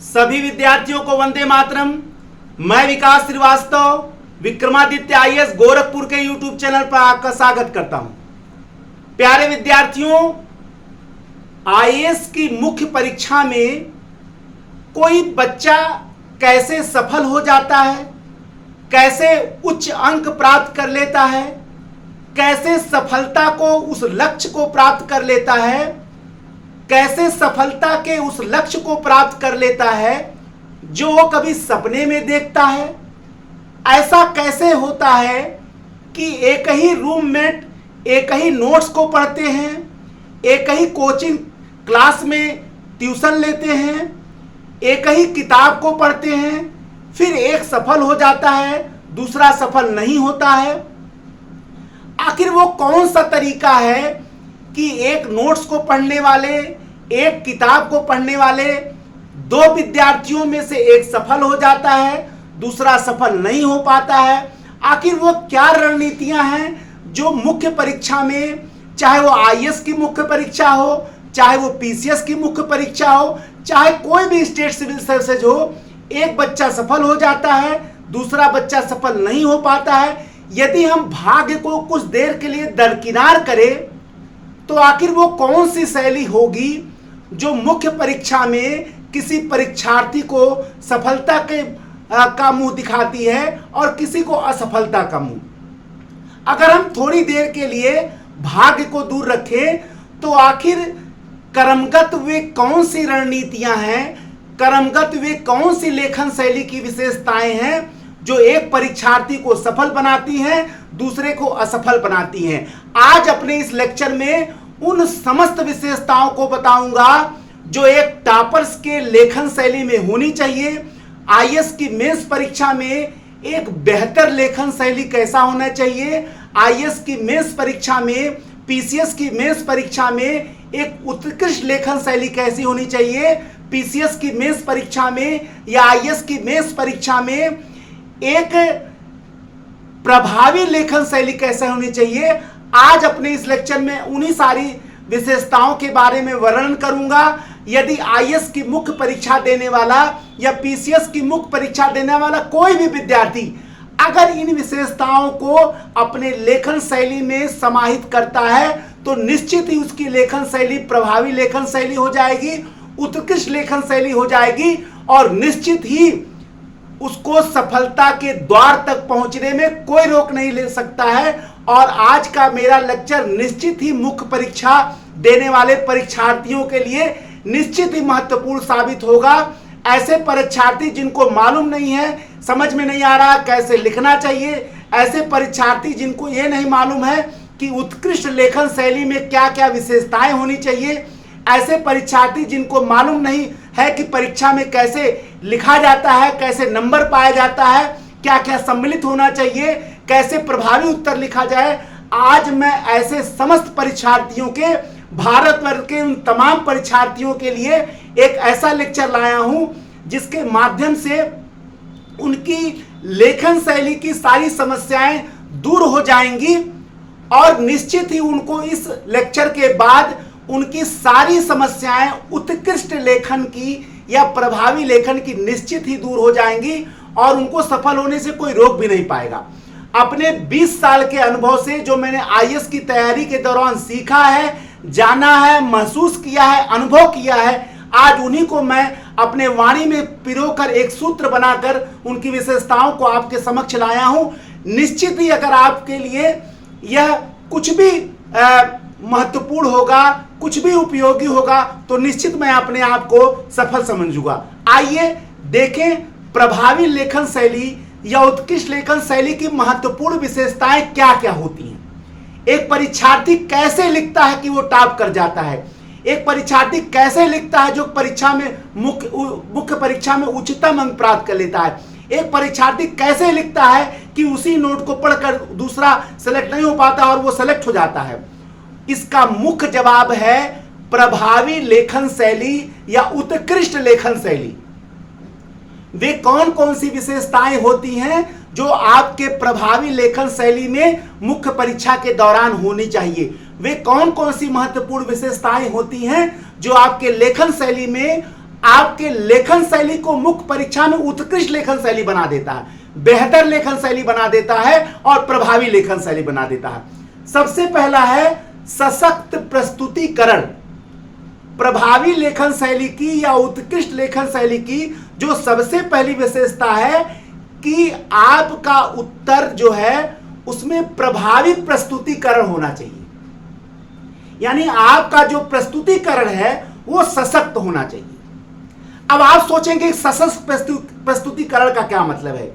सभी विद्यार्थियों को वंदे मातरम। मैं विकास श्रीवास्तव विक्रमादित्य आईएएस गोरखपुर के यूट्यूब चैनल पर आपका स्वागत करता हूं। प्यारे विद्यार्थियों, आईएएस की मुख्य परीक्षा में कोई बच्चा कैसे सफल हो जाता है, कैसे उच्च अंक प्राप्त कर लेता है, कैसे सफलता को उस लक्ष्य को प्राप्त कर लेता है, कैसे सफलता के उस लक्ष्य को प्राप्त कर लेता है जो वो कभी सपने में देखता है। ऐसा कैसे होता है कि एक ही रूममेट एक ही नोट्स को पढ़ते हैं, एक ही कोचिंग क्लास में ट्यूशन लेते हैं, एक ही किताब को पढ़ते हैं, फिर एक सफल हो जाता है, दूसरा सफल नहीं होता है। आखिर वो कौन सा तरीका है कि एक नोट्स को पढ़ने वाले, एक किताब को पढ़ने वाले दो विद्यार्थियों में से एक सफल हो जाता है, दूसरा सफल नहीं हो पाता है। आखिर वो क्या रणनीतियां हैं जो मुख्य परीक्षा में, चाहे वो आईएएस की मुख्य परीक्षा हो, चाहे वो पीसीएस की मुख्य परीक्षा हो, चाहे कोई भी स्टेट सिविल सर्विसेज हो, एक बच्चा सफल हो जाता है, दूसरा बच्चा सफल नहीं हो पाता है। यदि हम भाग्य को कुछ देर के लिए दरकिनार करें तो आखिर वो कौन सी शैली होगी जो मुख्य परीक्षा में किसी परीक्षार्थी को सफलता का मुंह दिखाती है और किसी को असफलता का मुंह। अगर हम थोड़ी देर के लिए भाग्य को दूर रखें तो आखिर कर्मगत वे कौन सी रणनीतियां हैं, कर्मगत वे कौन सी लेखन शैली की विशेषताएं हैं जो एक परीक्षार्थी को सफल बनाती हैं, दूसरे को असफल बनाती हैं। आज अपने इस लेक्चर में उन समस्त विशेषताओं को बताऊंगा जो एक टॉपर्स के लेखन शैली में होनी चाहिए। आईएएस की मेंस परीक्षा में एक बेहतर लेखन शैली कैसा होना चाहिए, आईएएस की मेंस परीक्षा में, पीसीएस की मेंस परीक्षा में एक उत्कृष्ट लेखन शैली कैसी होनी चाहिए, पीसीएस की मेंस परीक्षा में या आईएएस की मेंस परीक्षा में एक प्रभावी लेखन शैली कैसे होनी चाहिए। आज अपने इस लेक्चर में उन्हीं सारी विशेषताओं के बारे में वर्णन करूंगा। यदि आईएएस की मुख्य परीक्षा देने वाला या पीसीएस की मुख्य परीक्षा देने वाला कोई भी विद्यार्थी अगर इन विशेषताओं को अपने लेखन शैली में समाहित करता है तो निश्चित ही उसकी लेखन शैली प्रभावी लेखन शैली हो जाएगी, उत्कृष्ट लेखन शैली हो जाएगी और निश्चित ही उसको सफलता के द्वार तक पहुंचने में कोई रोक नहीं ले सकता है। और आज का मेरा लेक्चर निश्चित ही मुख्य परीक्षा देने वाले परीक्षार्थियों के लिए निश्चित ही महत्वपूर्ण साबित होगा। ऐसे परीक्षार्थी जिनको मालूम नहीं है, समझ में नहीं आ रहा कैसे लिखना चाहिए, ऐसे परीक्षार्थी जिनको ये नहीं मालूम है कि उत्कृष्ट लेखन शैली में क्या क्या विशेषताएं होनी चाहिए, ऐसे परीक्षार्थी जिनको मालूम नहीं है कि परीक्षा में कैसे लिखा जाता है, कैसे नंबर पाया जाता है, क्या क्या सम्मिलित होना चाहिए, कैसे प्रभावी उत्तर लिखा जाए। आज मैं ऐसे समस्त परीक्षार्थियों के, भारतवर्ष के उन तमाम परीक्षार्थियों के लिए एक ऐसा लेक्चर लाया हूं जिसके माध्यम से उनकी लेखन शैली की सारी समस्याएं दूर हो जाएंगी और निश्चित ही उनको इस लेक्चर के बाद उनकी सारी समस्याएं उत्कृष्ट लेखन की या प्रभावी लेखन की निश्चित ही दूर हो जाएंगी और उनको सफल होने से कोई रोक भी नहीं पाएगा। अपने 20 साल के अनुभव से जो मैंने आईएएस की तैयारी के दौरान सीखा है, जाना है, महसूस किया है, अनुभव किया है, आज उन्हीं को मैं अपने वाणी में पिरोकर एक सूत्र बनाकर उनकी विशेषताओं को आपके समक्ष लाया हूं। निश्चित ही अगर आपके लिए यह कुछ भी महत्वपूर्ण होगा, कुछ भी उपयोगी होगा तो निश्चित मैं अपने आप को सफल समझूंगा। आइए देखें प्रभावी लेखन शैली या उत्कृष्ट लेखन शैली की महत्वपूर्ण विशेषताएं क्या क्या होती हैं। एक परीक्षार्थी कैसे लिखता है कि वो टॉप कर जाता है, एक परीक्षार्थी कैसे लिखता है जो परीक्षा में मुख्य परीक्षा में उच्चतम अंक प्राप्त कर लेता है, एक परीक्षार्थी कैसे लिखता है कि उसी नोट को पढ़कर दूसरा सेलेक्ट नहीं हो पाता और वो सेलेक्ट हो जाता है। इसका मुख्य जवाब है प्रभावी लेखन शैली या उत्कृष्ट लेखन शैली। वे कौन कौन सी विशेषताएं होती हैं जो आपके प्रभावी लेखन शैली में मुख्य परीक्षा के दौरान होनी चाहिए, वे कौन कौन सी महत्वपूर्ण विशेषताएं होती हैं जो आपके लेखन शैली में आपके लेखन शैली को मुख्य परीक्षा में उत्कृष्ट लेखन शैली बना देता है, बेहतर लेखन शैली बना देता है और प्रभावी लेखन शैली बना देता है। सबसे पहला है सशक्त प्रस्तुतिकरण। प्रभावी लेखन शैली की या उत्कृष्ट लेखन शैली की जो सबसे पहली विशेषता है कि आपका उत्तर जो है उसमें प्रभावी प्रस्तुतिकरण होना चाहिए, यानी आपका जो प्रस्तुतिकरण है वो सशक्त होना चाहिए। अब आप सोचेंगे सशक्त प्रस्तुतिकरण का क्या मतलब है?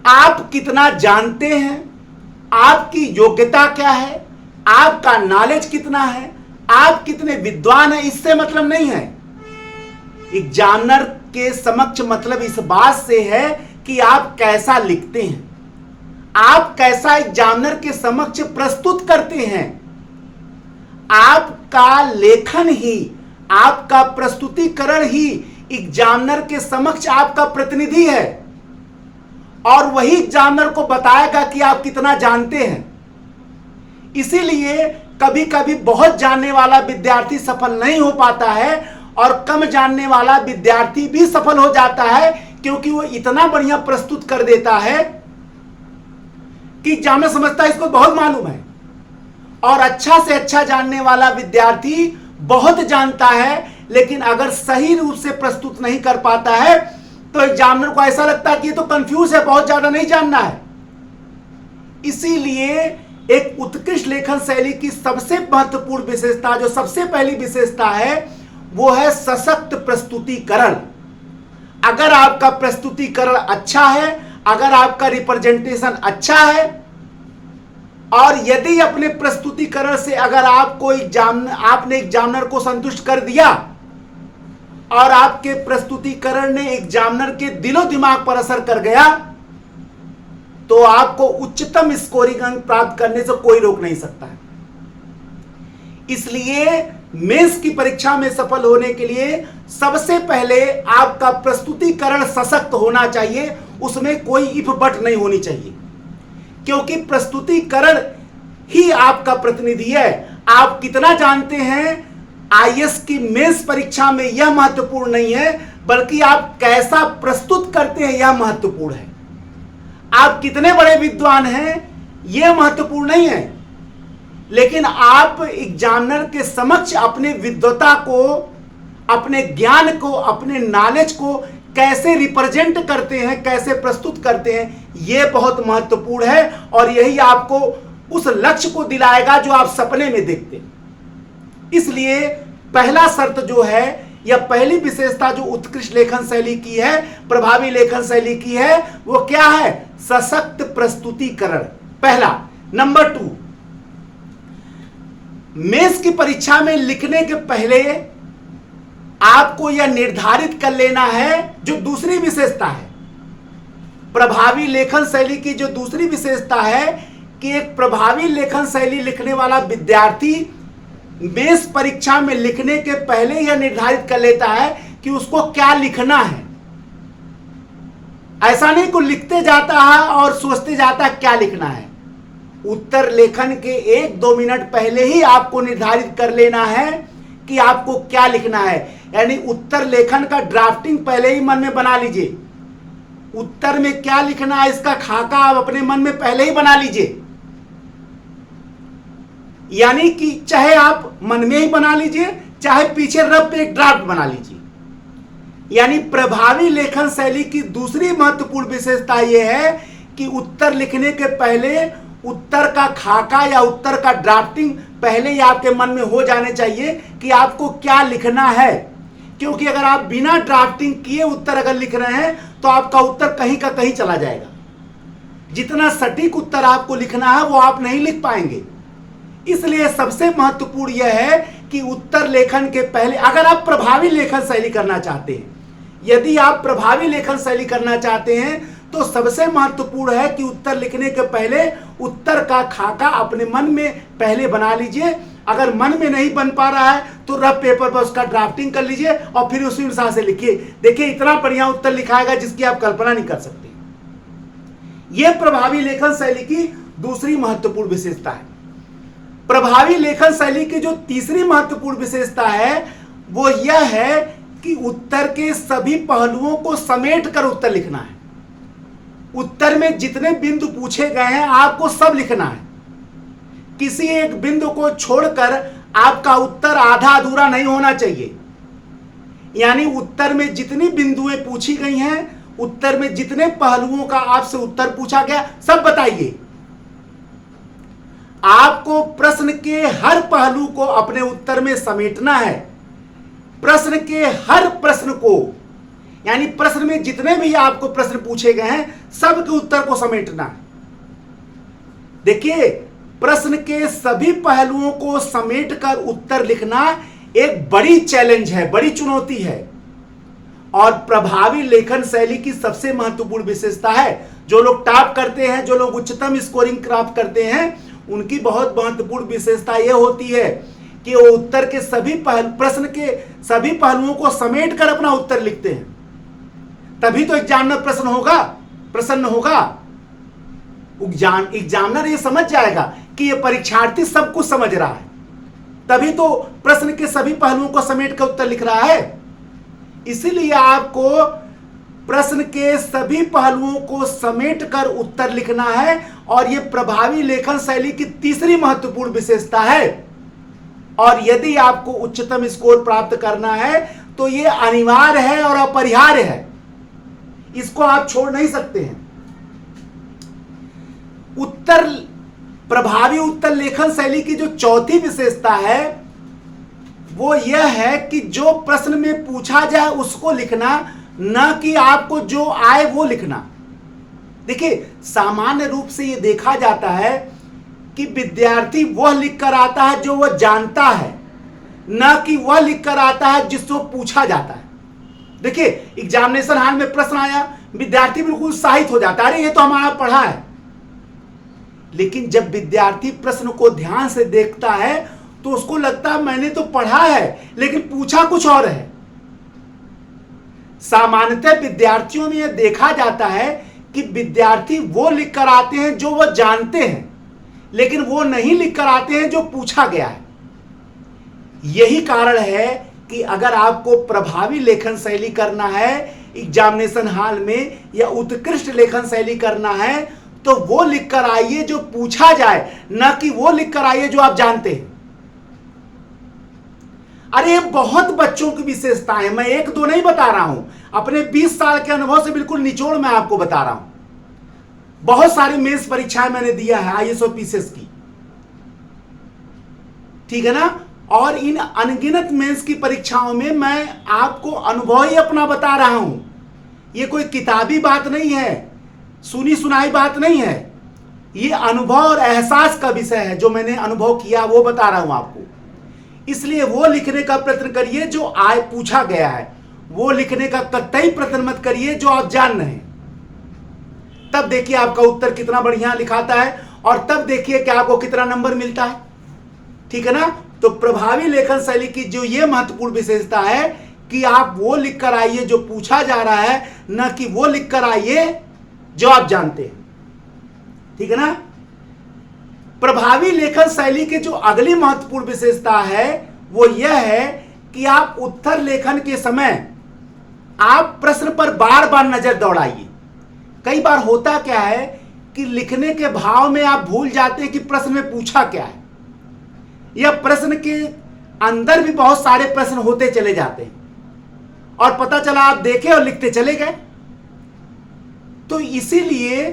आप कितना जानते हैं, आपकी योग्यता क्या है, आपका नॉलेज कितना है, आप कितने विद्वान हैं, इससे मतलब नहीं है। एग्जामिनर के समक्ष मतलब इस बात से है कि आप कैसा लिखते हैं, आप कैसा एग्जामिनर के समक्ष प्रस्तुत करते हैं। आपका लेखन ही, आपका प्रस्तुतिकरण ही एग्जामिनर के समक्ष आपका प्रतिनिधि है और वही एग्जामिनर को बताएगा कि आप कितना जानते हैं। इसीलिए कभी कभी बहुत जानने वाला विद्यार्थी सफल नहीं हो पाता है और कम जानने वाला विद्यार्थी भी सफल हो जाता है, क्योंकि वो इतना बढ़िया प्रस्तुत कर देता है कि एग्जामिनर समझता है इसको बहुत मालूम है। और अच्छा से अच्छा जानने वाला विद्यार्थी बहुत जानता है, लेकिन अगर सही रूप से प्रस्तुत नहीं कर पाता है तो एग्जामिनर को ऐसा लगता है कि ये तो कंफ्यूज है, बहुत ज्यादा नहीं जानना है। इसीलिए एक उत्कृष्ट लेखन शैली की सबसे महत्वपूर्ण विशेषता, जो सबसे पहली विशेषता है, वो है सशक्त प्रस्तुतिकरण। अगर आपका प्रस्तुतिकरण अच्छा है, अगर आपका रिप्रेजेंटेशन अच्छा है और यदि अपने प्रस्तुतिकरण से अगर आपने एग्जामिनर को संतुष्ट कर दिया और आपके प्रस्तुतिकरण ने एग्जामिनर के दिलो दिमाग पर असर कर गया, तो आपको उच्चतम स्कोरिंग अंक प्राप्त करने से कोई रोक नहीं सकता है। इसलिए मेंस की परीक्षा में सफल होने के लिए सबसे पहले आपका प्रस्तुतिकरण सशक्त होना चाहिए, उसमें कोई इफ बट नहीं होनी चाहिए, क्योंकि प्रस्तुतिकरण ही आपका प्रतिनिधि है। आप कितना जानते हैं आईएएस की मेंस परीक्षा में यह महत्वपूर्ण नहीं है, बल्कि आप कैसा प्रस्तुत करते हैं यह महत्वपूर्ण है। आप कितने बड़े विद्वान हैं यह महत्वपूर्ण नहीं है, लेकिन आप एग्जामिनर के समक्ष अपने विद्वता को, अपने ज्ञान को, अपने नॉलेज को कैसे रिप्रेजेंट करते हैं, कैसे प्रस्तुत करते हैं, यह बहुत महत्वपूर्ण है और यही आपको उस लक्ष्य को दिलाएगा जो आप सपने में देखते हैं। इसलिए पहला शर्त जो है या पहली विशेषता जो उत्कृष्ट लेखन शैली की है, प्रभावी लेखन शैली की है, वो क्या है? सशक्त प्रस्तुतिकरण। पहला। नंबर 2, मेंस की परीक्षा में लिखने के पहले आपको यह निर्धारित कर लेना है, जो दूसरी विशेषता है प्रभावी लेखन शैली की, जो दूसरी विशेषता है कि एक प्रभावी लेखन शैली लिखने वाला विद्यार्थी मेंस परीक्षा में लिखने के पहले यह निर्धारित कर लेता है कि उसको क्या लिखना है। ऐसा नहीं कि लिखते जाता है और सोचते जाता है क्या लिखना है। उत्तर लेखन के 1-2 मिनट पहले ही आपको निर्धारित कर लेना है कि आपको क्या लिखना है, यानी उत्तर लेखन का ड्राफ्टिंग पहले ही मन में बना लीजिए। उत्तर में क्या लिखना है इसका खाका आप अपने मन में पहले ही बना लीजिए, यानी कि चाहे आप मन में ही बना लीजिए, चाहे पीछे रफ पे एक ड्राफ्ट बना लीजिए। यानी प्रभावी लेखन शैली की दूसरी महत्वपूर्ण विशेषता यह है कि उत्तर लिखने के पहले उत्तर का खाका या उत्तर का ड्राफ्टिंग पहले ही आपके मन में हो जाने चाहिए कि आपको क्या लिखना है। क्योंकि अगर आप बिना ड्राफ्टिंग किए उत्तर अगर लिख रहे हैं तो आपका उत्तर कहीं का कहीं चला जाएगा। जितना सटीक उत्तर आपको लिखना है वो आप नहीं लिख पाएंगे। इसलिए सबसे महत्वपूर्ण यह है कि उत्तर लेखन के पहले अगर आप प्रभावी लेखन शैली करना चाहते हैं, यदि आप प्रभावी लेखन शैली करना चाहते हैं तो सबसे महत्वपूर्ण है कि उत्तर लिखने के पहले उत्तर का खाका अपने मन में पहले बना लीजिए। अगर मन में नहीं बन पा रहा है तो रफ पेपर पर उसका ड्राफ्टिंग कर लीजिए और फिर उसी अनुसार से लिखिए। देखिए इतना बढ़िया उत्तर लिखाएगा जिसकी आप कल्पना नहीं कर सकते। यह प्रभावी लेखन शैली की दूसरी महत्वपूर्ण विशेषता है। प्रभावी लेखन शैली की जो तीसरी महत्वपूर्ण विशेषता है वो यह है कि उत्तर के सभी पहलुओं को समेट कर उत्तर लिखना है। उत्तर में जितने बिंदु पूछे गए हैं आपको सब लिखना है। किसी एक बिंदु को छोड़कर आपका उत्तर आधा अधूरा नहीं होना चाहिए। यानी उत्तर में जितनी बिंदुएं पूछी गई हैं, उत्तर में जितने पहलुओं का आपसे उत्तर पूछा गया, सब बताइए। आपको प्रश्न के हर पहलू को अपने उत्तर में समेटना है। प्रश्न के हर प्रश्न को, यानी प्रश्न में जितने भी आपको प्रश्न पूछे गए हैं, सबके उत्तर को समेटना है। देखिए, प्रश्न के सभी पहलुओं को समेटकर उत्तर लिखना एक बड़ी चैलेंज है, बड़ी चुनौती है और प्रभावी लेखन शैली की सबसे महत्वपूर्ण विशेषता है। जो लोग टॉप करते हैं, जो लोग उच्चतम स्कोरिंग प्राप्त करते हैं, उनकी बहुत महत्वपूर्ण विशेषता यह होती है कि वो उत्तर के सभी प्रश्न के सभी पहलुओं को समेट कर अपना उत्तर लिखते हैं। तभी तो एग्जामिनर प्रसन्न होगा। एग्जामिनर ये समझ जाएगा कि ये परीक्षार्थी सब कुछ समझ रहा है, तभी तो प्रश्न के सभी पहलुओं को समेट कर उत्तर लिख रहा है। इसीलिए आपको प्रश्न के सभी पहलुओं को समेट कर उत्तर लिखना है और यह प्रभावी लेखन शैली की तीसरी महत्वपूर्ण विशेषता है। और यदि आपको उच्चतम स्कोर प्राप्त करना है तो यह अनिवार्य है और अपरिहार्य है, इसको आप छोड़ नहीं सकते हैं। प्रभावी उत्तर लेखन शैली की जो चौथी विशेषता है वो यह है कि जो प्रश्न में पूछा जाए उसको लिखना, न कि आपको जो आए वो लिखना। देखिए, सामान्य रूप से ये देखा जाता है कि विद्यार्थी वह लिख कर आता है जो वह जानता है, न कि वह लिख कर आता है जिसको पूछा जाता है। देखिए, एग्जामिनेशन हॉल में प्रश्न आया, विद्यार्थी बिल्कुल उत्साहित हो जाता है, अरे ये तो हमारा पढ़ा है। लेकिन जब विद्यार्थी प्रश्न को ध्यान से देखता है तो उसको लगता है मैंने तो पढ़ा है लेकिन पूछा कुछ और है। सामान्यतः विद्यार्थियों में यह देखा जाता है कि विद्यार्थी वो लिख कर आते हैं जो वह जानते हैं, लेकिन वो नहीं लिख कर आते हैं जो पूछा गया है। यही कारण है कि अगर आपको प्रभावी लेखन शैली करना है एग्जामिनेशन हॉल में या उत्कृष्ट लेखन शैली करना है तो वो लिख कर आइए जो पूछा जाए, न कि वो लिख कर आइए जो आप जानते हैं। अरे ये बहुत बच्चों की विशेषता है, मैं एक दो नहीं बता रहा हूं, अपने 20 साल के अनुभव से बिल्कुल निचोड़ मैं आपको बता रहा हूं। बहुत सारी मेंस परीक्षाएं मैंने दिया है आईएएस और पीसीएस की, ठीक है ना। और इन अनगिनत मेंस की परीक्षाओं में मैं आपको अनुभव ही अपना बता रहा हूं। ये कोई किताबी बात नहीं है, सुनी सुनाई बात नहीं है, ये अनुभव और एहसास का विषय है। जो मैंने अनुभव किया वो बता रहा हूं आपको। इसलिए वो लिखने का प्रयत्न करिए जो आए पूछा गया है, वो लिखने का कतई प्रयत्न मत करिए जो आप जान रहे हैं। तब देखिए आपका उत्तर कितना बढ़िया लिखाता है और तब देखिए कि आपको कितना नंबर मिलता है, ठीक है ना। तो प्रभावी लेखन शैली की जो ये महत्वपूर्ण विशेषता है कि आप वो लिख कर आइए जो पूछा जा रहा है, न कि वो लिख कर आइए जो आप जानते हैं, ठीक है ना। प्रभावी लेखन शैली की जो अगली महत्वपूर्ण विशेषता है वो यह है कि आप उत्तर लेखन के समय आप प्रश्न पर बार बार नजर दौड़ाइए। कई बार होता क्या है कि लिखने के भाव में आप भूल जाते हैं कि प्रश्न में पूछा क्या है, या प्रश्न के अंदर भी बहुत सारे प्रश्न होते चले जाते हैं और पता चला आप देखे और लिखते चले गए। तो इसीलिए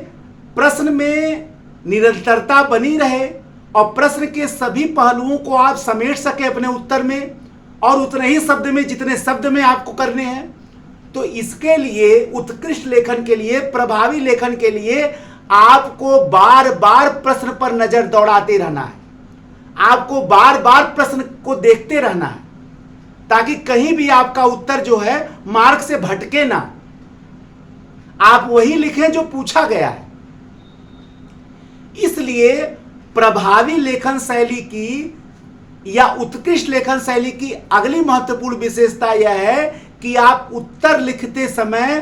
प्रश्न में निरंतरता बनी रहे और प्रश्न के सभी पहलुओं को आप समेट सके अपने उत्तर में, और उतने ही शब्द में जितने शब्द में आपको करने हैं। तो इसके लिए उत्कृष्ट लेखन के लिए, प्रभावी लेखन के लिए आपको बार बार प्रश्न पर नजर दौड़ाते रहना है। आपको बार बार प्रश्न को देखते रहना है ताकि कहीं भी आपका उत्तर जो है मार्ग से भटके ना, आप वही लिखें जो पूछा गया है। इसलिए प्रभावी लेखन शैली की या उत्कृष्ट लेखन शैली की अगली महत्वपूर्ण विशेषता यह है कि आप उत्तर लिखते समय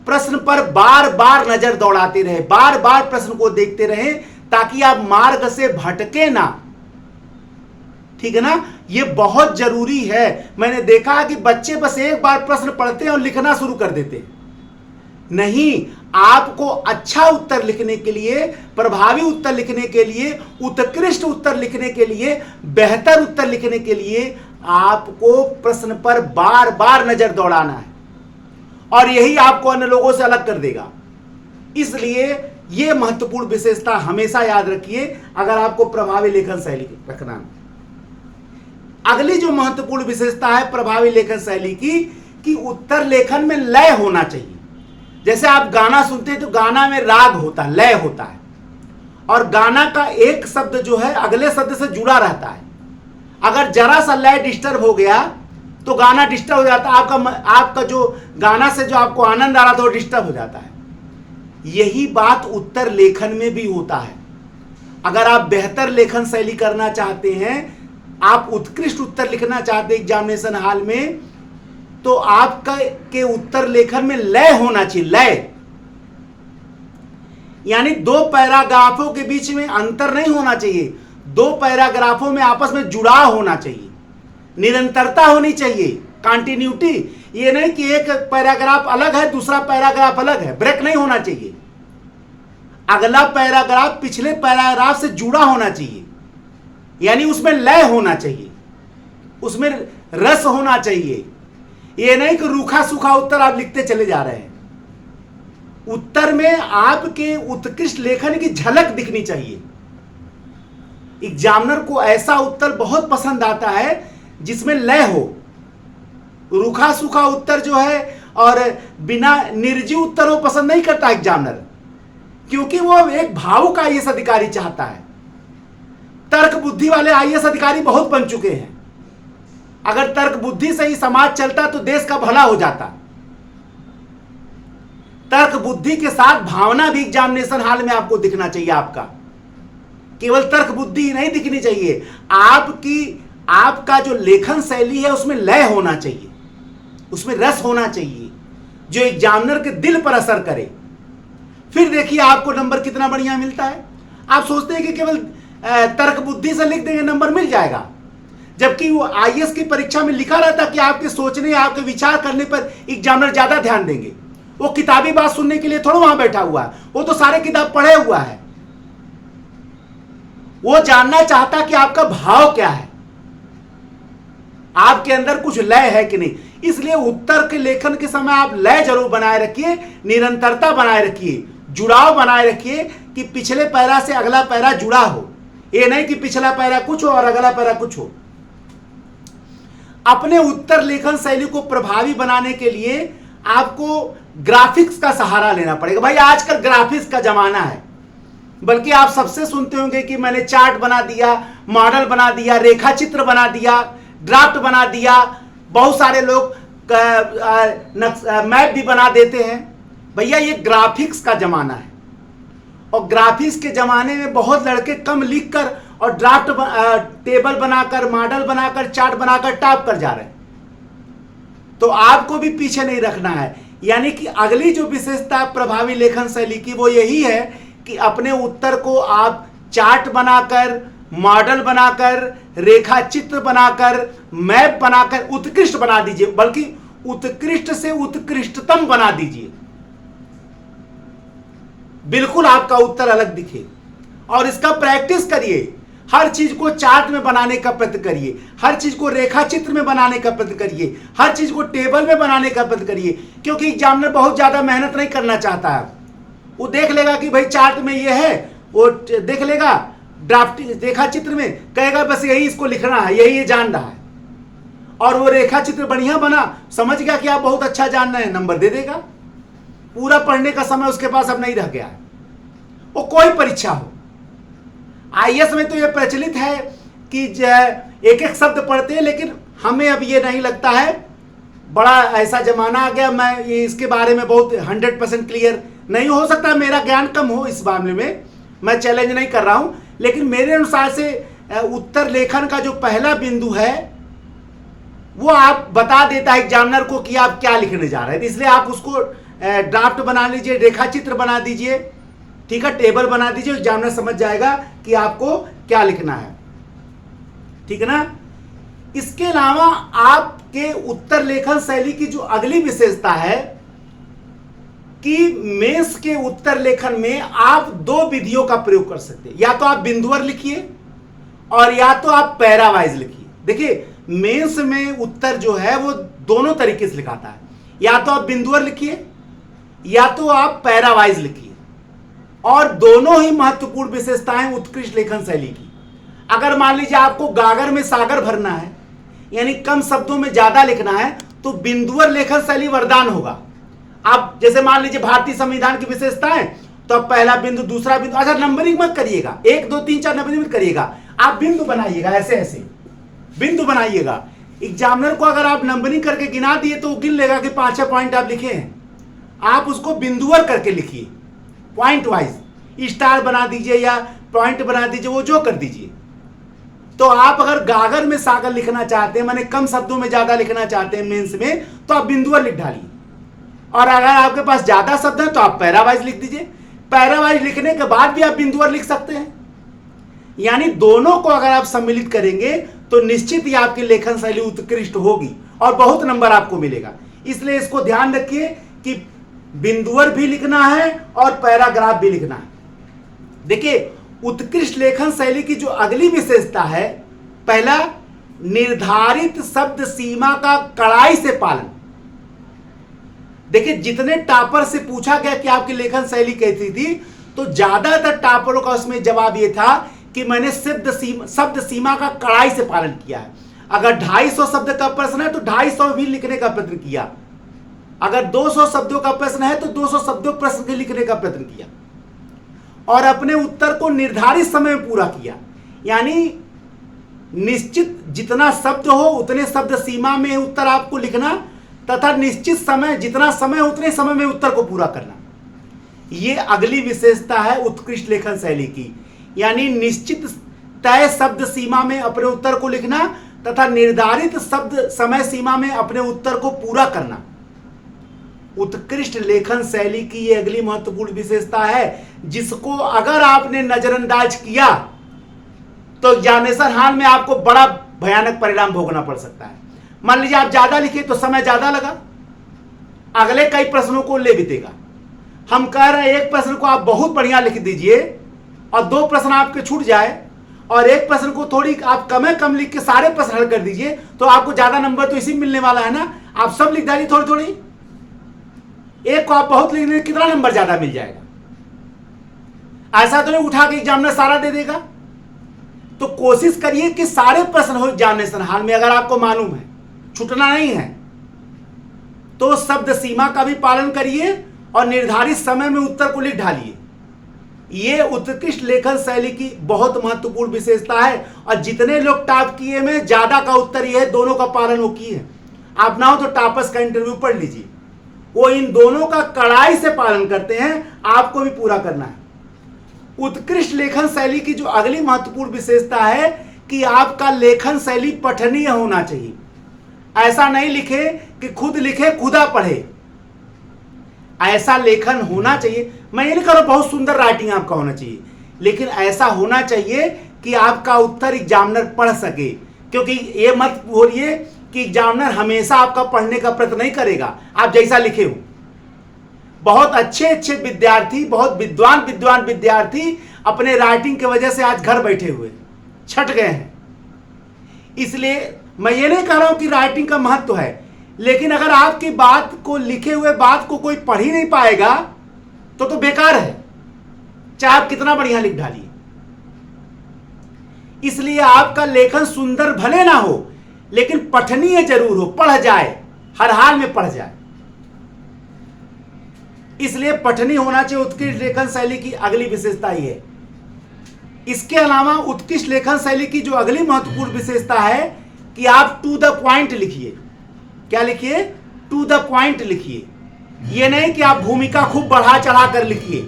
प्रश्न पर बार बार नजर दौड़ाते रहे, बार बार प्रश्न को देखते रहे ताकि आप मार्ग से भटके ना, ठीक है ना। ये बहुत जरूरी है। मैंने देखा है कि बच्चे बस एक बार प्रश्न पढ़ते हैं और लिखना शुरू कर देते हैं। नहीं, आपको अच्छा उत्तर लिखने के लिए, प्रभावी उत्तर लिखने के लिए, उत्कृष्ट उत्तर लिखने के लिए, बेहतर उत्तर लिखने के लिए आपको प्रश्न पर बार बार नजर दौड़ाना है, और यही आपको अन्य लोगों से अलग कर देगा। इसलिए यह महत्वपूर्ण विशेषता हमेशा याद रखिए अगर आपको प्रभावी लेखन शैली रखना है। अगली जो महत्वपूर्ण विशेषता है प्रभावी लेखन शैली की, कि उत्तर लेखन में लय होना चाहिए। जैसे आप गाना सुनते हैं तो गाना में राग होता है, लय होता है, और गाना का एक शब्द जो है अगले शब्द से जुड़ा रहता है। अगर जरा सा लय डिस्टर्ब हो गया तो गाना डिस्टर्ब हो जाता है, आपका जो गाना से जो आपको आनंद आ रहा था वो डिस्टर्ब हो जाता है। यही बात उत्तर लेखन में भी होता है। अगर आप बेहतर लेखन शैली करना चाहते हैं, आप उत्कृष्ट उत्तर लिखना चाहते हैं एग्जामिनेशन हॉल में, तो आपका के उत्तर लेखन में लय होना चाहिए। लय यानी दो पैराग्राफों के बीच में अंतर नहीं होना चाहिए, दो पैराग्राफों में आपस में जुड़ाव होना चाहिए, निरंतरता होनी चाहिए, कंटिन्यूटी। ये नहीं कि एक पैराग्राफ अलग है दूसरा पैराग्राफ अलग है, ब्रेक नहीं होना चाहिए। अगला पैराग्राफ पिछले पैराग्राफ से जुड़ा होना चाहिए, यानी उसमें लय होना चाहिए, उसमें रस होना चाहिए। ये नहीं कि रूखा सूखा उत्तर आप लिखते चले जा रहे हैं। उत्तर में आपके उत्कृष्ट लेखन की झलक दिखनी चाहिए। एग्जामिनर को ऐसा उत्तर बहुत पसंद आता है जिसमें लय हो। रूखा सूखा उत्तर जो है और बिना निर्जीव उत्तर वो पसंद नहीं करता एग्जामिनर, क्योंकि वो एक भावुक आईएएस अधिकारी चाहता है। तर्क बुद्धि वाले आईएएस अधिकारी बहुत बन चुके हैं। अगर तर्क बुद्धि से ही समाज चलता तो देश का भला हो जाता। तर्क बुद्धि के साथ भावना भी एग्जामिनेशन हॉल में आपको दिखना चाहिए। आपका केवल तर्क बुद्धि नहीं दिखनी चाहिए, आपका जो लेखन शैली है उसमें लय होना चाहिए, उसमें रस होना चाहिए जो एग्जामिनर के दिल पर असर करे। फिर देखिए आपको नंबर कितना बढ़िया मिलता है। आप सोचते हैं कि केवल तर्क बुद्धि से लिख देंगे नंबर मिल जाएगा, जबकि वो आईएएस की परीक्षा में लिखा रहता कि आपके सोचने, आपके विचार करने पर एग्जामिनर ज्यादा ध्यान देंगे। वो किताबी बात सुनने के लिए थोड़ा वहां बैठा हुआ है, वो तो सारे किताब पढ़े हुआ है। वो जानना चाहता कि आपका भाव क्या है, आपके अंदर कुछ लय है कि नहीं। इसलिए उत्तर के लेखन के समय आप लय जरूर बनाए रखिए, निरंतरता बनाए रखिए, जुड़ाव बनाए रखिए कि पिछले पैरा से अगला पैरा जुड़ा हो। ये नहीं कि पिछला पैरा कुछ हो और अगला पैरा कुछ हो। अपने उत्तर लेखन शैली को प्रभावी बनाने के लिए आपको ग्राफिक्स का सहारा लेना पड़ेगा। भाई आजकल ग्राफिक्स का जमाना है। बल्कि आप सबसे सुनते होंगे कि मैंने चार्ट बना दिया, मॉडल बना दिया, रेखा चित्र बना दिया, ड्राफ्ट बना दिया। बहुत सारे लोग मैप भी बना देते हैं। भैया ये ग्राफिक्स का जमाना है, और ग्राफिक्स के जमाने में बहुत लड़के कम लिखकर और ड्राफ्ट टेबल बनाकर, मॉडल बनाकर, चार्ट बनाकर टाइप कर जा रहे हैं। तो आपको भी पीछे नहीं रखना है। यानी कि अगली जो विशेषता प्रभावी लेखन शैली की वो यही है कि अपने उत्तर को आप चार्ट बनाकर, मॉडल बनाकर, रेखा चित्र बनाकर, मैप बनाकर उत्कृष्ट बना दीजिए, बल्कि उत्कृष्ट से उत्कृष्टतम बना दीजिए। बिल्कुल आपका उत्तर अलग दिखे, और इसका प्रैक्टिस करिए। हर चीज को चार्ट में बनाने का प्रयत्न करिए, हर चीज को रेखा चित्र में बनाने का प्रयत्न करिए, हर चीज को टेबल में बनाने का प्रयत्न करिए। क्योंकि एग्जामिनर बहुत ज्यादा मेहनत नहीं करना चाहता है। वो देख लेगा कि भाई चार्ट में ये है, वो देख लेगा ड्राफ्ट रेखा चित्र में, कहेगा बस यही इसको लिखना है, यही ये जान रहा है। और वो रेखा चित्र बढ़िया बना, समझ गया कि आप बहुत अच्छा जान रहे हैं, नंबर दे देगा। पूरा पढ़ने का समय उसके पास अब नहीं रह गया है। वो कोई परीक्षा हो, आईएएस में तो ये प्रचलित है कि एक एक शब्द पढ़ते हैं, लेकिन हमें अब ये नहीं लगता है। बड़ा ऐसा जमाना आ गया, मैं ये इसके बारे में बहुत 100% क्लियर नहीं हो सकता। मेरा ज्ञान कम हो इस मामले में, मैं चैलेंज नहीं कर रहा हूं। लेकिन मेरे अनुसार से उत्तर लेखन का जो पहला बिंदु है वो आप बता देता है एग्जामिनर को कि आप क्या लिखने जा रहे हैं। इसलिए आप उसको ड्राफ्ट बना लीजिए, रेखा चित्र बना दीजिए, ठीक है, टेबल बना दीजिए। एग्जामिनर समझ जाएगा कि आपको क्या लिखना है, ठीक है ना। इसके अलावा आपके उत्तर लेखन शैली की जो अगली विशेषता है कि मेंस के उत्तर लेखन में आप दो विधियों का प्रयोग कर सकते हैं। या तो आप बिंदुवर लिखिए और या तो आप पैरावाइज लिखिए। देखिए मेंस में उत्तर जो है वो दोनों तरीके से लिखाता है, या तो आप बिंदुवर लिखिए या तो आप पैरावाइज लिखिए, और दोनों ही महत्वपूर्ण विशेषताएं उत्कृष्ट लेखन शैली की। अगर मान लीजिए आपको गागर में सागर भरना है, यानी कम शब्दों में ज्यादा लिखना है, तो बिंदुवर लेखन शैली वरदान होगा। आप जैसे मान लीजिए भारतीय संविधान की विशेषताएं, तो आप पहला बिंदु, दूसरा बिंदु, अच्छा नंबरिंग मत करिएगा, 1 2 3 4 नंबरिंग मत करिएगा, आप बिंदु बनाइएगा, ऐसे ऐसे बिंदु बनाइएगा। एग्जामिनर को अगर आप नंबरिंग करके गिना दिए तो वो गिन लेगा कि 5-6 पॉइंट आप लिखे हैं। आप उसको बिंदुवर करके लिखिए, पॉइंट वाइज स्टार बना दीजिए या पॉइंट बना दीजिए, वो जो कर दीजिए। तो आप अगर गागर में सागर लिखना चाहते हैं, माने कम शब्दों में ज्यादा लिखना चाहते हैं मेंस में, तो आप बिंदुवर लिख डालिए। और अगर आपके पास ज्यादा शब्द हैं तो आप पैरावाइज लिख दीजिए। पैरावाइज लिखने के बाद भी आप बिंदुवर लिख सकते हैं। यानी दोनों को अगर आप सम्मिलित करेंगे तो निश्चित ही आपकी लेखन शैली उत्कृष्ट होगी और बहुत नंबर आपको मिलेगा। इसलिए इसको ध्यान रखिए कि बिंदुवर भी लिखना है और पैराग्राफ भी लिखना है। देखिए उत्कृष्ट लेखन शैली की जो अगली विशेषता है, पहला, निर्धारित शब्द सीमा का कड़ाई से पालन। देखिए जितने टॉपर से पूछा गया कि आपकी लेखन शैली कैसी थी, तो ज्यादातर टॉपरों का उसमें जवाब ये था कि मैंने शब्द सीमा का कड़ाई से पालन किया है। अगर 250 शब्द का प्रश्न है तो 250 भी लिखने का प्रयत्न किया। अगर 200 शब्दों का प्रश्न है तो 200 शब्दों प्रश्न के लिखने का प्रयत्न किया और अपने उत्तर को निर्धारित समय में पूरा किया। यानी निश्चित जितना शब्द हो उतने शब्द सीमा में उत्तर आपको लिखना, तथा निश्चित समय जितना समय हो उतने समय में उत्तर को पूरा करना। ये अगली विशेषता है उत्कृष्ट लेखन शैली की। यानी निश्चित तय शब्द सीमा में अपने उत्तर को लिखना तथा निर्धारित शब्द समय सीमा में अपने उत्तर को पूरा करना। उत्कृष्ट लेखन शैली की ये अगली महत्वपूर्ण विशेषता है, जिसको अगर आपने नजरअंदाज किया तो एग्जामिनेशन हॉल में आपको बड़ा भयानक परिणाम भोगना पड़ सकता है। मान लीजिए आप ज्यादा लिखे तो समय ज्यादा लगा, अगले कई प्रश्नों को ले भी देगा। हम कह रहे हैं एक प्रश्न को आप बहुत बढ़िया लिख दीजिए और 2 प्रश्न आपके छूट जाए, और एक प्रश्न को थोड़ी आप कम लिख के सारे प्रश्न हल कर दीजिए, तो आपको ज्यादा नंबर तो इसी मिलने वाला है ना। आप सब लिख डालिए थोड़ी थोड़ी, एक को आप बहुत लिख देंगे, कितना नंबर ज्यादा मिल जाएगा। ऐसा तो नहीं उठा के एग्जामिनर सारा दे देगा। तो कोशिश करिए कि सारे प्रश्न हो एग्जामिनेशन हॉल में। अगर आपको मालूम है छूटना नहीं है तो शब्द सीमा का भी पालन करिए और निर्धारित समय में उत्तर को लिख डालिए। यह उत्कृष्ट लेखन शैली की बहुत महत्वपूर्ण विशेषता है। और जितने लोग टॉप किए में ज्यादा का उत्तर यह है, दोनों का पालन वो किए हैं। आप ना हो तो टॉपर्स का इंटरव्यू पढ़ लीजिए, वो इन दोनों का कड़ाई से पालन करते हैं। आपको भी पूरा करना है। उत्कृष्ट लेखन शैली की जो अगली महत्वपूर्ण विशेषता है कि आपका लेखन शैली पठनीय होना चाहिए। ऐसा नहीं लिखे कि खुद लिखे खुदा पढ़े, ऐसा लेखन होना चाहिए। मैं ये नहीं कह रहा बहुत सुंदर राइटिंग आपका होना चाहिए, लेकिन ऐसा होना चाहिए कि आपका उत्तर एग्जामिनर पढ़ सके। क्योंकि ये मत बोलिए कि एग्जामिनर हमेशा आपका पढ़ने का प्रयत्न नहीं करेगा आप जैसा लिखे हो। बहुत अच्छे विद्यार्थी, बहुत विद्वान विद्यार्थी अपने राइटिंग की वजह से आज घर बैठे हुए छट गए हैं। इसलिए मैं ये नहीं कह रहा हूं कि राइटिंग का महत्व है, लेकिन अगर आपकी बात को, लिखे हुए बात को कोई पढ़ ही नहीं पाएगा तो बेकार है, चाहे आप कितना बढ़िया लिख डालिए। इसलिए आपका लेखन सुंदर भले ना हो, लेकिन पठनीय जरूर हो, पढ़ जाए, हर हाल में पढ़ जाए। इसलिए पठनीय होना चाहिए। उत्कृष्ट लेखन शैली की अगली विशेषता ही है। इसके अलावा उत्कृष्ट लेखन शैली की जो अगली महत्वपूर्ण विशेषता है कि आप टू द पॉइंट लिखिए। क्या लिखिए? टू द पॉइंट लिखिए। यह नहीं कि आप भूमिका खूब बढ़ा चढ़ा कर लिखिए।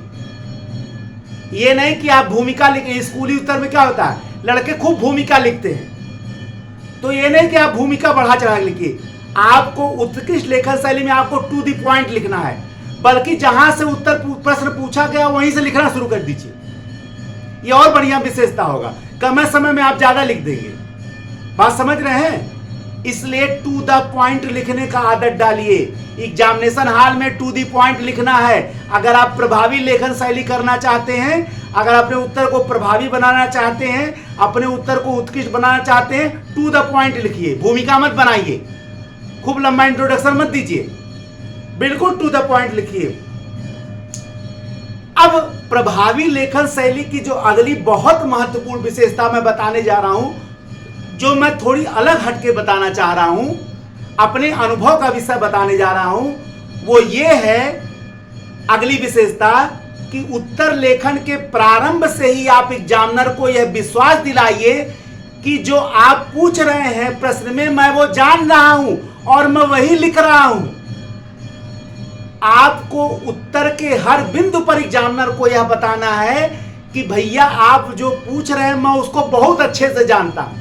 यह नहीं कि आप भूमिका लिखिए। स्कूली उत्तर में क्या होता है, लड़के खूब भूमिका लिखते हैं, तो यह नहीं कि आप भूमिका बढ़ा चढ़ा कर लिखिए। आपको उत्कृष्ट लेखन शैली में आपको टू द पॉइंट लिखना है, बल्कि जहां से उत्तर प्रश्न पूछा गया वहीं से लिखना शुरू कर दीजिए। यह और बढ़िया विशेषता होगा। कम समय में आप ज्यादा लिख देंगे। बात समझ रहे हैं? इसलिए टू द पॉइंट लिखने का आदत डालिए। एग्जामिनेशन हॉल में टू द पॉइंट लिखना है। अगर आप प्रभावी लेखन शैली करना चाहते हैं, अगर अपने उत्तर को प्रभावी बनाना चाहते हैं, अपने उत्तर को उत्कृष्ट बनाना चाहते हैं, टू द पॉइंट लिखिए। भूमिका मत बनाइए, खूब लंबा इंट्रोडक्शन मत दीजिए, बिल्कुल टू द पॉइंट लिखिए। अब प्रभावी लेखन शैली की जो अगली बहुत महत्वपूर्ण विशेषता मैं बताने जा रहा हूं, जो मैं थोड़ी अलग हटके बताना चाह रहा हूं, अपने अनुभव का विषय बताने जा रहा हूं, वो ये है अगली विशेषता कि उत्तर लेखन के प्रारंभ से ही आप एग्जामिनर को यह विश्वास दिलाइए कि जो आप पूछ रहे हैं प्रश्न में, मैं वो जान रहा हूं और मैं वही लिख रहा हूं। आपको उत्तर के हर बिंदु पर एग्जामिनर को यह बताना है कि भैया आप जो पूछ रहे हैं मैं उसको बहुत अच्छे से जानता हूं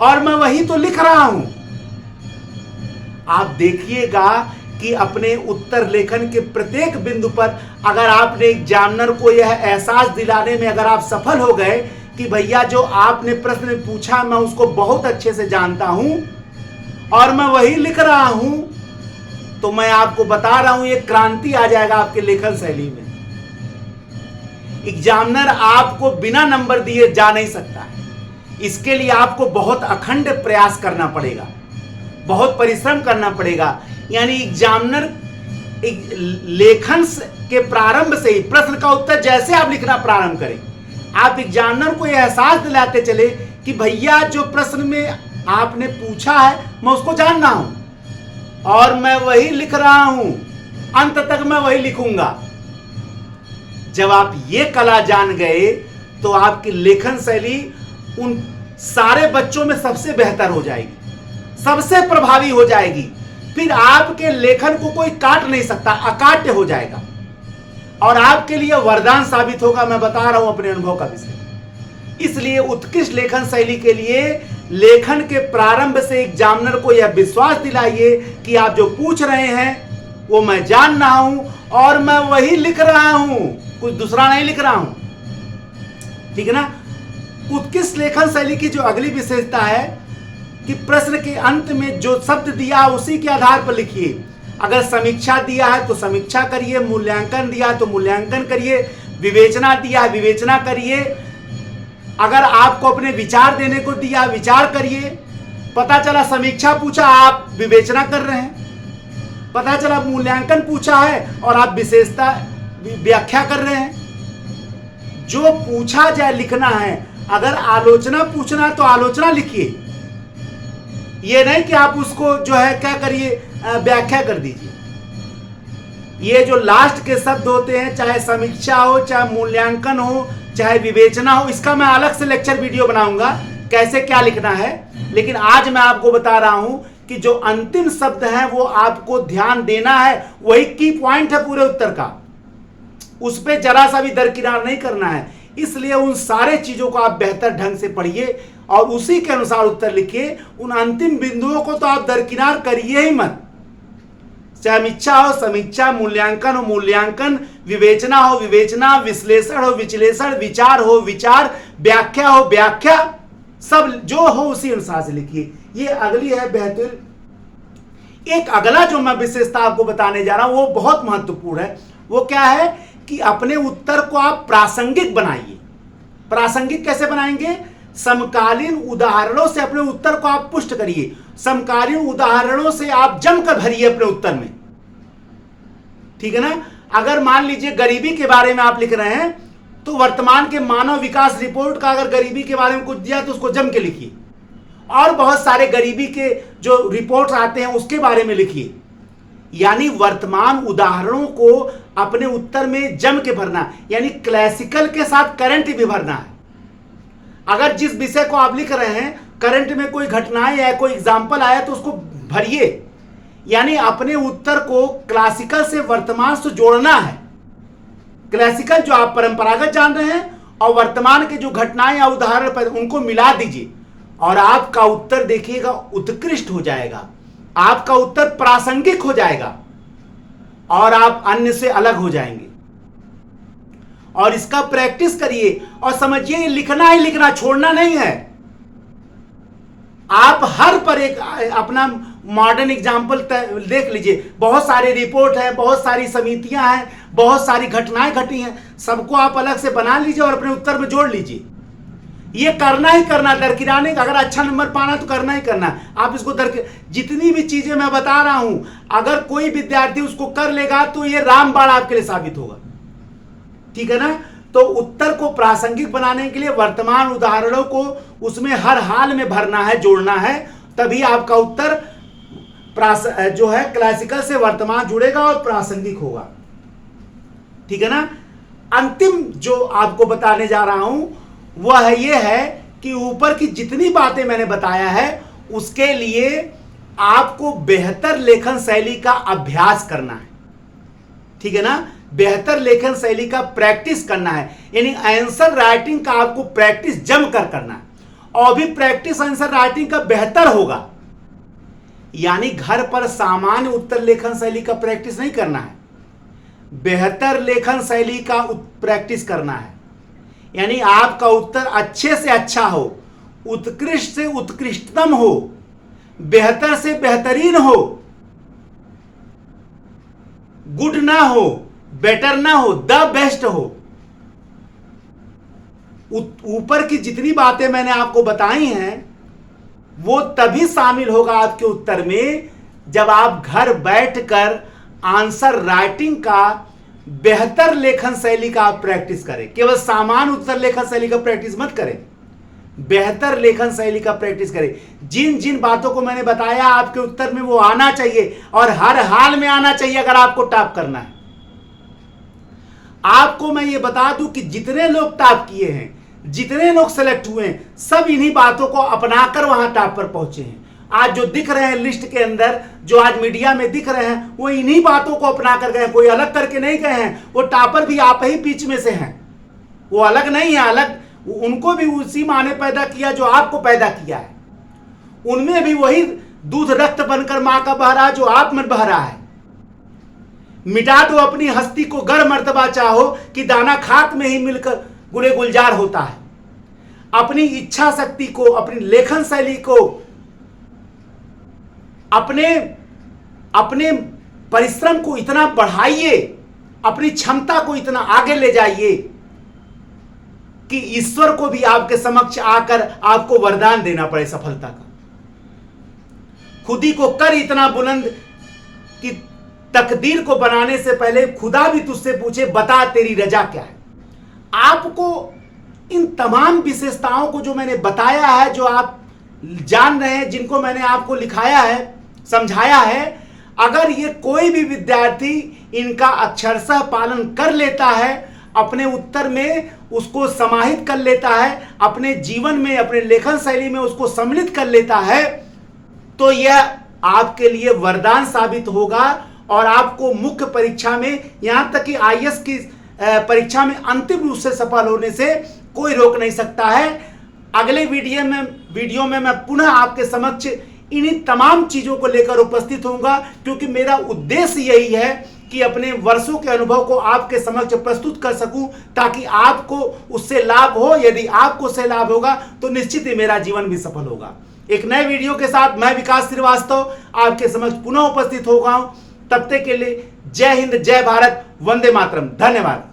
और मैं वही तो लिख रहा हूं। आप देखिएगा कि अपने उत्तर लेखन के प्रत्येक बिंदु पर अगर आपने एग्जामिनर को यह एहसास दिलाने में अगर आप सफल हो गए कि भैया जो आपने प्रश्न पूछा मैं उसको बहुत अच्छे से जानता हूं और मैं वही लिख रहा हूं, तो मैं आपको बता रहा हूं एक क्रांति आ जाएगा आपके लेखन शैली में। एग्जामिनर आपको बिना नंबर दिए जा नहीं सकता है। इसके लिए आपको बहुत अखंड प्रयास करना पड़ेगा, बहुत परिश्रम करना पड़ेगा। यानी एग्जामिनर लेखन के प्रारंभ से ही प्रश्न का उत्तर जैसे आप लिखना प्रारंभ करें, आप एग्जामिनर को यह एहसास दिलाते चले कि भैया जो प्रश्न में आपने पूछा है मैं उसको जान रहा हूं और मैं वही लिख रहा हूं, अंत तक मैं वही लिखूंगा। जब आप ये कला जान गए तो आपकी लेखन शैली उन सारे बच्चों में सबसे बेहतर हो जाएगी, सबसे प्रभावी हो जाएगी। फिर आपके लेखन को कोई काट नहीं सकता, अकाट्य हो जाएगा और आपके लिए वरदान साबित होगा। मैं बता रहा हूं अपने अनुभव का विषय। इसलिए उत्कृष्ट लेखन शैली के लिए लेखन के प्रारंभ से एग्जामिनर को यह विश्वास दिलाइए कि आप जो पूछ रहे हैं वो मैं जान रहा हूं और मैं वही लिख रहा हूं, कुछ दूसरा नहीं लिख रहा हूं। ठीक है ना। उत्कृष्ट लेखन शैली की जो अगली विशेषता है कि प्रश्न के अंत में जो शब्द दिया उसी के आधार पर लिखिए। अगर समीक्षा दिया है तो समीक्षा करिए, मूल्यांकन दिया है तो मूल्यांकन करिए, विवेचना दिया है विवेचना करिए। अगर आपको अपने विचार देने को दिया विचार करिए। पता चला समीक्षा पूछा आप विवेचना कर रहे हैं, पता चला मूल्यांकन पूछा है और आप विशेषता व्याख्या कर रहे हैं। जो पूछा जाए लिखना है। अगर आलोचना पूछना है तो आलोचना लिखिए, ये नहीं कि आप उसको जो है क्या करिए व्याख्या कर दीजिए। ये जो लास्ट के शब्द होते हैं, चाहे समीक्षा हो, चाहे मूल्यांकन हो, चाहे विवेचना हो, इसका मैं अलग से लेक्चर वीडियो बनाऊंगा कैसे क्या लिखना है। लेकिन आज मैं आपको बता रहा हूं कि जो अंतिम शब्द हैं वो आपको ध्यान देना है, वही की पॉइंट है पूरे उत्तर का, उस पर जरा सा भी दरकिनार नहीं करना है। इसलिए उन सारे चीजों को आप बेहतर ढंग से पढ़िए और उसी के अनुसार उत्तर लिखिए। उन अंतिम बिंदुओं को तो आप दरकिनार करिए ही मत। समीक्षा हो समीक्षा, मूल्यांकन हो मूल्यांकन, विवेचना हो विवेचना, विश्लेषण हो विश्लेषण, विचार हो विचार, व्याख्या हो व्याख्या, सब जो हो उसी अनुसार से लिखिए। ये अगली है बेहतर। एक अगला जो मैं विशेषता आपको बताने जा रहा हूं वो बहुत महत्वपूर्ण है। वो क्या है कि अपने उत्तर को आप प्रासंगिक बनाइए। प्रासंगिक कैसे बनाएंगे? समकालीन उदाहरणों से अपने उत्तर को आप पुष्ट करिए। समकालीन उदाहरणों से आप जमकर भरिए अपने उत्तर में। ठीक है ना। अगर मान लीजिए गरीबी के बारे में आप लिख रहे हैं तो वर्तमान के मानव विकास रिपोर्ट का अगर गरीबी के बारे में कुछ दिया तो उसको जम के लिखिए। और बहुत सारे गरीबी के जो रिपोर्ट्स आते हैं उसके बारे में लिखिए। यानी वर्तमान उदाहरणों को अपने उत्तर में जम के भरना, यानी क्लासिकल के साथ करंट भी भरना है। अगर जिस विषय को आप लिख रहे हैं करंट में कोई घटनाएं या कोई एग्जाम्पल आया तो उसको भरिए। यानी अपने उत्तर को क्लासिकल से वर्तमान से जोड़ना है। क्लासिकल जो आप परंपरागत जान रहे हैं और वर्तमान के जो घटनाएं या उदाहरण पर उनको मिला दीजिए और आपका उत्तर देखिएगा उत्कृष्ट हो जाएगा। आपका उत्तर प्रासंगिक हो जाएगा और आप अन्य से अलग हो जाएंगे। और इसका प्रैक्टिस करिए और समझिए लिखना ही लिखना, छोड़ना नहीं है। आप हर पर एक अपना मॉडर्न एग्जाम्पल देख लीजिए, बहुत सारे रिपोर्ट है, बहुत सारी समितियां हैं, बहुत सारी घटनाएं घटी हैं, सबको आप अलग से बना लीजिए और अपने उत्तर में जोड़ लीजिए। ये करना ही करना, दरकिराने का, अगर अच्छा नंबर पाना तो करना ही करना। आप इसको जितनी भी चीजें मैं बता रहा हूं, अगर कोई विद्यार्थी उसको कर लेगा तो ये रामबाण आपके लिए साबित होगा। ठीक है ना? तो उत्तर को प्रासंगिक बनाने के लिए वर्तमान उदाहरणों को उसमें हर हाल में भरना है, जोड़ना है, तभी आपका उत्तर जो है क्लासिकल से वर्तमान जुड़ेगा और प्रासंगिक होगा। ठीक है ना? अंतिम जो आपको बताने जा रहा हूं वह ये है कि ऊपर की जितनी बातें मैंने बताया है उसके लिए आपको बेहतर लेखन शैली का अभ्यास करना है। ठीक है ना? बेहतर लेखन शैली का प्रैक्टिस करना है, यानी आंसर राइटिंग का आपको प्रैक्टिस जमकर करना है, और भी प्रैक्टिस आंसर राइटिंग का बेहतर होगा। यानी घर पर सामान्य उत्तर लेखन शैली का प्रैक्टिस नहीं करना है, बेहतर लेखन शैली का प्रैक्टिस करना है। यानी आपका उत्तर अच्छे से अच्छा हो, उत्कृष्ट से उत्कृष्टतम हो, बेहतर से बेहतरीन हो, गुड ना हो, बेटर ना हो, द बेस्ट हो। ऊपर की जितनी बातें मैंने आपको बताई हैं वो तभी शामिल होगा आपके उत्तर में जब आप घर बैठकर आंसर राइटिंग का बेहतर लेखन शैली का आप प्रैक्टिस करें। केवल सामान्य उत्तर लेखन शैली का प्रैक्टिस मत करें, बेहतर लेखन शैली का प्रैक्टिस करें। जिन जिन बातों को मैंने बताया आपके उत्तर में वो आना चाहिए, और हर हाल में आना चाहिए अगर आपको टॉप करना है। आपको मैं ये बता दूं कि जितने लोग टॉप किए हैं, जितने लोग सेलेक्ट हुए हैं, सब इन्हीं बातों को अपनाकर वहां टॉप पर पहुंचे हैं। आज जो दिख रहे हैं लिस्ट के अंदर, जो आज मीडिया में दिख रहे हैं, वो इन्हीं बातों को अपना कर गए, कोई अलग करके नहीं गए हैं। वो टॉपर भी आप ही बीच में से हैं, वो अलग नहीं है। अलग उनको भी उसी माँ ने पैदा किया जो आपको पैदा किया है, उनमें भी वही दूध रक्त बनकर मां का बह रहा जो आप में बह रहा है। मिटा दो अपनी हस्ती को गर मर्तबा चाहो कि दाना खाक में ही मिलकर गुले गुलजार होता है। अपनी इच्छा शक्ति को, अपनी लेखन शैली को, अपने परिश्रम को इतना बढ़ाइए, अपनी क्षमता को इतना आगे ले जाइए कि ईश्वर को भी आपके समक्ष आकर आपको वरदान देना पड़े सफलता का। खुदी को कर इतना बुलंद कि तकदीर को बनाने से पहले खुदा भी तुझसे पूछे बता तेरी रजा क्या है। आपको इन तमाम विशेषताओं को जो मैंने बताया है, जो आप जान रहे हैं, जिनको मैंने आपको लिखाया है, समझाया है, अगर ये कोई भी विद्यार्थी इनका अक्षरशः पालन कर लेता है, अपने उत्तर में उसको समाहित कर लेता है, अपने जीवन में, अपने लेखन शैली में उसको सम्मिलित कर लेता है, तो यह आपके लिए वरदान साबित होगा और आपको मुख्य परीक्षा में, यहां तक कि आईएएस की परीक्षा में अंतिम रूप से सफल होने से कोई रोक नहीं सकता है। अगले वीडियो में मैं पुनः आपके समक्ष इन्हीं तमाम चीजों को लेकर उपस्थित होऊंगा, क्योंकि मेरा उद्देश्य यही है कि अपने वर्षों के अनुभव को आपके समक्ष प्रस्तुत कर सकूं, ताकि आपको उससे लाभ हो। यदि आपको उससे लाभ होगा तो निश्चित ही मेरा जीवन भी सफल होगा। एक नए वीडियो के साथ मैं विकास श्रीवास्तव आपके समक्ष पुनः उपस्थित होगा। तब तक के लिए जय हिंद, जय भारत, वंदे मातरम। धन्यवाद।